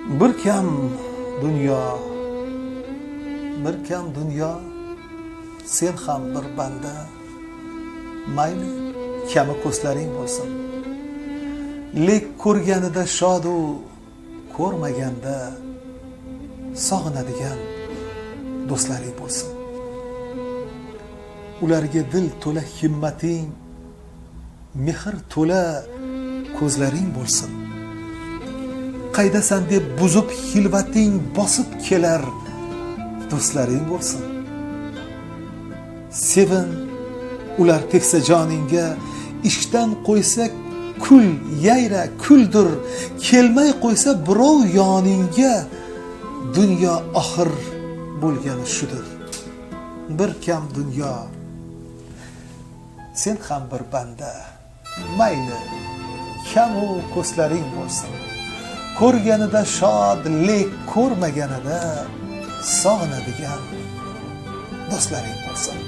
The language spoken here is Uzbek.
Bir kam dunyo sen ham bir banda, mayli kami ko'zlaring bo'lsin. Lek ko'rganida shodu, ko'rmaganda sog'inadigan do'stlaring bo'lsin. Ularga dil to'la himmating, mehr to'la ko'zlaring bo'lsin. Qaydasan deb buzib xilvating bosib kelar do'stlaring bo'lsin. Sevin, ular tegsa joningga, ishdan qo'ysa kul, yayra, kuldir. Kelmay qo'ysa birov yoningga, dunyo oxir bo'lgani shudir. Bir kam dunyo, sen ham bir banda, mayli kamu ko'zlaring bo'lsin. Ko'rganida shod, lek ko'rmaganida sog'inadigan do'stlaring bo'lsin.